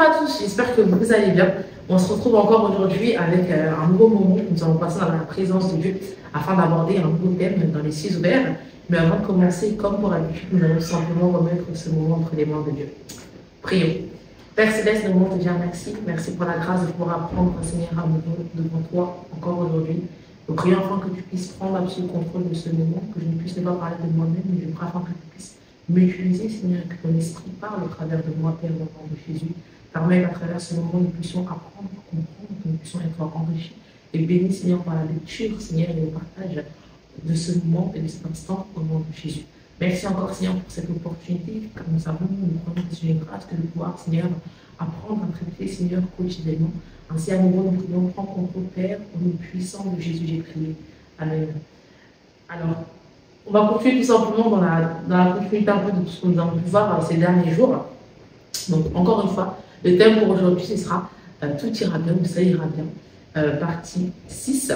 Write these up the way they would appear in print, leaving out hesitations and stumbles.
à tous, j'espère que vous allez bien. On se retrouve encore aujourd'hui avec un nouveau moment où nous allons passer dans la présence de Dieu afin d'aborder un nouveau thème dans les 6 ouverts. Mais avant de commencer, comme pour l'habitude, nous allons simplement remettre ce moment entre les mains de Dieu. Prions. Père Céleste, nous voulons te dire merci. Merci pour la grâce de pouvoir apprendre, Seigneur, à nous devant toi encore aujourd'hui. Nous prions afin que tu puisses prendre absolu contrôle de ce moment, que je ne puisse ne pas parler de moi-même, mais je prie afin que tu puisses m'utiliser, Seigneur, que ton esprit parle au travers de moi, Père, au nom de Jésus. Permets qu'à travers ce moment, nous puissions apprendre, comprendre, que nous puissions être enrichis et bénis, Seigneur, par la lecture, Seigneur, et le partage de ce moment et de cet instant au nom de Jésus. Merci encore, Seigneur, pour cette opportunité, car nous savons, nous croyons que c'est une grâce que de pouvoir, Seigneur, apprendre à traiter, Seigneur, quotidiennement. Ainsi, à nouveau, nous prions, prends contrôle, Père, au nom puissant de Jésus, j'ai prié. Amen. Alors, on va continuer tout simplement dans la continuité un peu de tout ce que nous avons pu voir ces derniers jours. Donc, encore une fois, le thème pour aujourd'hui, ce sera Tout ira bien ou ça ira bien, partie 6.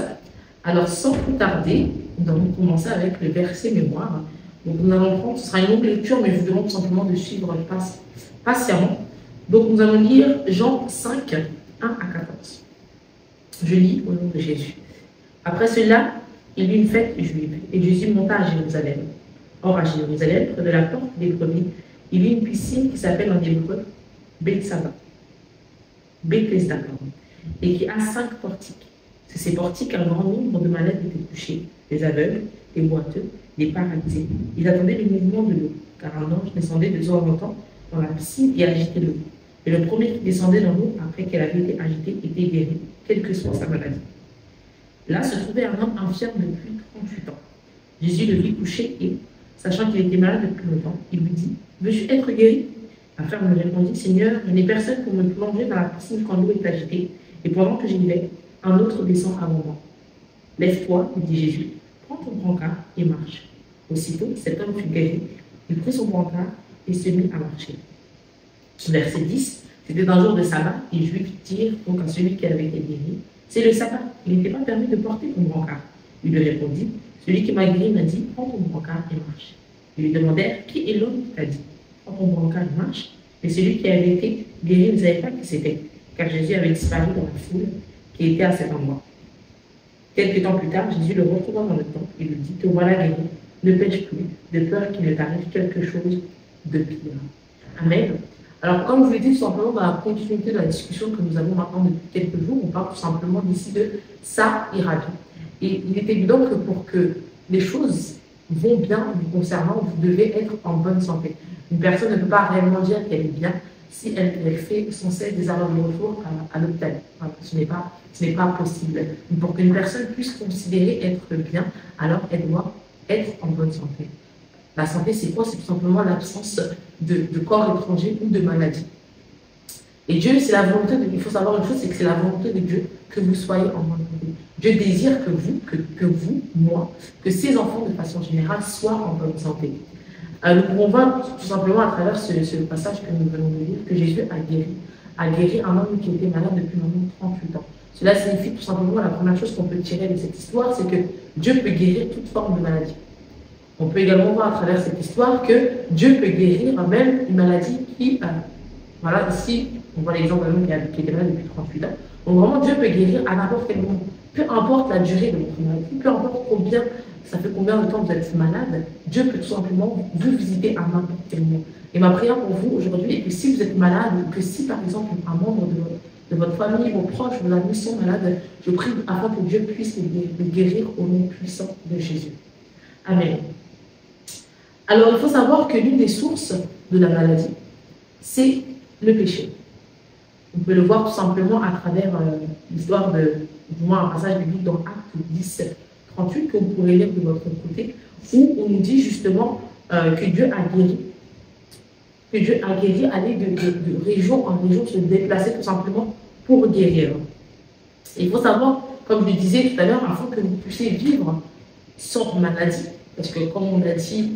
Alors, sans plus tarder, nous allons commencer avec le verset mémoire. Donc, nous allons prendre, ce sera une longue lecture, mais je vous demande tout simplement de suivre patiemment. Donc, nous allons lire Jean 5, 1 à 14. Je lis au nom de Jésus. Après cela, il y eut une fête juive, et Jésus monta à Jérusalem. Or, à Jérusalem, près de la porte des brebis, il y eut une piscine qui s'appelle en hébreu Bethesda, et qui a 5 portiques. Sur ces portiques, un grand nombre de malades étaient couchés, des aveugles, des boiteux, des paralysés. Ils attendaient le mouvement de l'eau, car un ange descendait de temps en temps dans la piscine et agitait l'eau. Et le premier qui descendait dans l'eau, après qu'elle avait été agitée, était guéri, quelle que soit sa maladie. Là se trouvait un homme infirme depuis 38 ans. Jésus le vit couché et, sachant qu'il était malade depuis longtemps, il lui dit « Veux-tu être guéri ?» L'infirme lui répondit « Seigneur, je n'ai personne pour me plonger dans la piscine quand l'eau est agitée, et pendant que j'y vais, un autre descend avant moi. Lève-toi, lui dit Jésus, prends ton brancard et marche. » Aussitôt, cet homme fut guéri, il prit son brancard et se mit à marcher. Verset 10, c'était un jour de sabbat, et les Juifs dirent donc à celui qui avait été guéri, c'est le sabbat, il n'était pas permis de porter ton brancard. Il lui répondit, celui qui m'a guéri m'a dit, prends ton brancard et marche. Ils lui demandèrent, qui est l'homme qui t'a dit, prends ton brancard et marche? Mais celui qui avait été guéri ne savait pas qui c'était, car Jésus avait disparu dans la foule qui était à cet endroit. Quelques temps plus tard, Jésus le retrouva dans le temple et lui dit, te voilà guéri, ne pêche plus, de peur qu'il ne t'arrive quelque chose de pire. Amen. Alors, comme je vous l'ai dit, tout simplement, dans la continuité de la discussion que nous avons maintenant depuis quelques jours, on parle tout simplement d'ici de ça ira bien. Et il est évident que pour que les choses vont bien vous concernant, vous devez être en bonne santé. Une personne ne peut pas réellement dire qu'elle est bien si elle fait sans cesse des allers de retour à l'hôpital. Voilà, ce n'est pas possible. Pour qu'une personne puisse considérer être bien, alors elle doit être en bonne santé. La santé, c'est quoi? C'est tout simplement l'absence de corps étranger ou de maladie. Et Dieu, c'est la volonté il faut savoir une chose, c'est que c'est la volonté de Dieu que vous soyez en bonne santé. Dieu désire que vous, moi, que ses enfants, de façon générale, soient en bonne santé. On voit tout simplement à travers ce passage que nous venons de lire que Jésus a guéri un homme qui était malade depuis maintenant 38 ans. Cela signifie tout simplement, la première chose qu'on peut tirer de cette histoire, c'est que Dieu peut guérir toute forme de maladie. On peut également voir à travers cette histoire que Dieu peut guérir même une maladie qui, voilà, ici, on voit l'exemple d'un homme qui était malade depuis 38 ans. Donc vraiment, Dieu peut guérir à n'importe quel moment. Peu importe la durée de votre maladie, peu importe ça fait combien de temps vous êtes malade, Dieu peut tout simplement vous visiter à n'importe quel moment. Et ma prière pour vous aujourd'hui est que si vous êtes malade, ou que si par exemple un membre de votre famille, vos proches, vos amis sont malades, je prie afin que Dieu puisse les guérir au nom puissant de Jésus. Amen. Alors, il faut savoir que l'une des sources de la maladie, c'est le péché. On peut le voir tout simplement à travers l'histoire du moins un passage biblique dans Actes 10, 38, que vous pourrez lire de votre côté, où on nous dit justement que Dieu a guéri, aller de région en région, se déplacer tout simplement pour guérir. Et il faut savoir, comme je le disais tout à l'heure, afin que vous puissiez vivre sans maladie, parce que comme on l'a dit,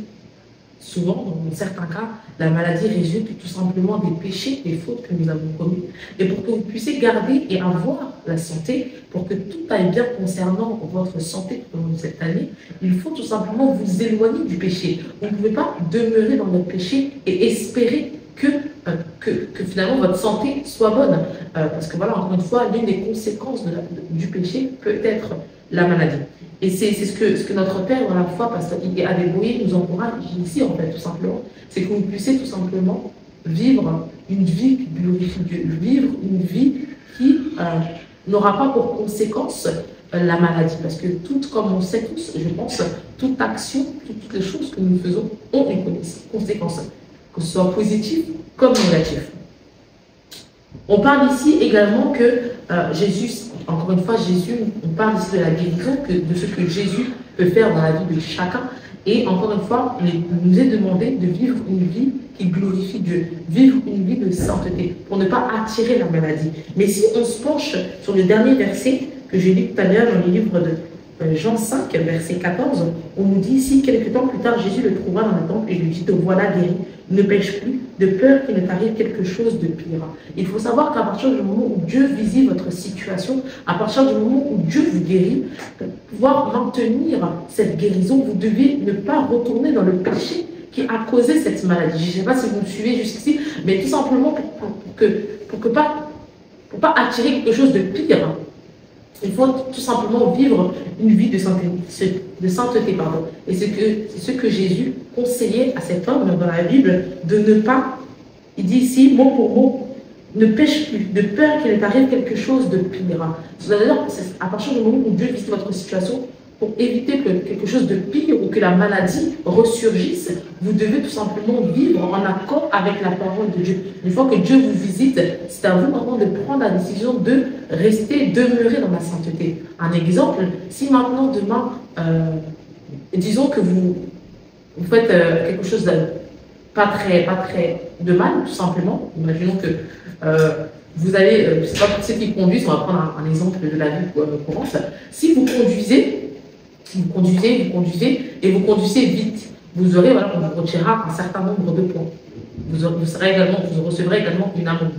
souvent, dans certains cas, la maladie résulte tout simplement des péchés, des fautes que nous avons commis. Et pour que vous puissiez garder et avoir la santé, pour que tout aille bien concernant votre santé tout au long de cette année, il faut tout simplement vous éloigner du péché. Vous ne pouvez pas demeurer dans le péché et espérer que que finalement votre santé soit bonne. Parce que voilà, encore une fois, l'une des conséquences du péché peut être la maladie. Et c'est ce que notre Père dans la foi, parce qu'il a débrouillé, nous encourage ici, en fait, tout simplement, c'est que vous puissiez tout simplement vivre une vie qui glorifie Dieu, vivre une vie qui n'aura pas pour conséquence la maladie. Parce que comme on sait tous, je pense, toute action, toutes les choses que nous faisons ont une conséquence, que ce soit positive comme négative. On parle ici également que Jésus, encore une fois, on parle ici de la guérison, de ce que Jésus peut faire dans la vie de chacun. Et encore une fois, il nous est demandé de vivre une vie qui glorifie Dieu, vivre une vie de sainteté, pour ne pas attirer la maladie. Mais si on se penche sur le dernier verset que j'ai lu tout à l'heure dans le livre de Jean 5, verset 14, on nous dit ici, quelques temps plus tard, Jésus le trouva dans le temple et lui dit, te voilà guéri, ne pêche plus, de peur qu'il ne t'arrive quelque chose de pire. Il faut savoir qu'à partir du moment où Dieu visite votre situation, à partir du moment où Dieu vous guérit, pour pouvoir maintenir cette guérison, vous devez ne pas retourner dans le péché qui a causé cette maladie. Je ne sais pas si vous me suivez jusqu'ici, mais tout simplement pour pas attirer quelque chose de pire. Il faut tout simplement vivre une vie de sainteté. Pardon. Et c'est ce que Jésus conseillait à cet homme dans la Bible, de ne pas, il dit ici, mot pour mot, ne pêche plus, de peur qu'il ne t'arrive quelque chose de pire. C'est-à-dire, à partir du moment où Dieu visite votre situation, pour éviter que quelque chose de pire ou que la maladie ressurgisse, vous devez tout simplement vivre en accord avec la parole de Dieu. Une fois que Dieu vous visite, c'est à vous maintenant de prendre la décision de demeurer dans la sainteté. Un exemple, si maintenant, demain, disons que vous faites quelque chose de pas très de mal, tout simplement. Imaginons que vous allez, je ne sais pas pour ceux qui conduisent, on va prendre un exemple de la vie courante. Si vous conduisez et vous conduisez vite, vous aurez, voilà, on vous retirera un certain nombre de points. Vous recevrez également une amende.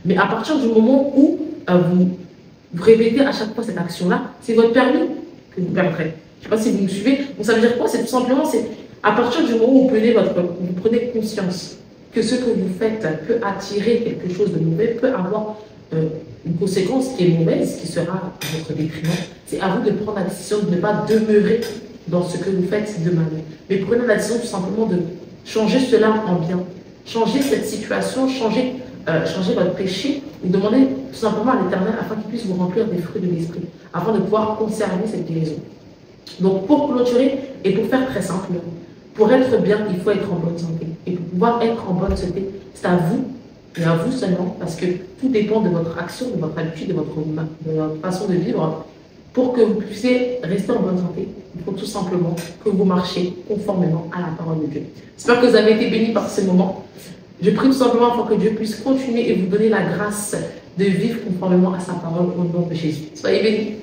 Mais à partir du moment où vous répétez à chaque fois cette action-là, c'est votre permis que vous perdrez. Je ne sais pas si vous me suivez. Donc ça veut dire quoi? C'est tout simplement, c'est à partir du moment où vous prenez conscience que ce que vous faites peut attirer quelque chose de mauvais, peut avoir une conséquence qui est mauvaise, qui sera à votre détriment, c'est à vous de prendre la décision de ne pas demeurer dans ce que vous faites de mal. Mais prenez la décision tout simplement de changer cela en bien. Changer cette situation, changer votre péché, et demander tout simplement à l'Éternel afin qu'il puisse vous remplir des fruits de l'Esprit, afin de pouvoir conserver cette guérison. Donc pour clôturer et pour faire très simple, pour être bien, il faut être en bonne santé. Et pour pouvoir être en bonne santé, c'est à vous et à vous seulement, parce que tout dépend de votre action, de votre habitude, de votre façon de vivre. Pour que vous puissiez rester en bonne santé, il faut tout simplement que vous marchiez conformément à la parole de Dieu. J'espère que vous avez été bénis par ce moment. Je prie tout simplement pour que Dieu puisse continuer et vous donner la grâce de vivre conformément à sa parole au nom de Jésus. Soyez bénis.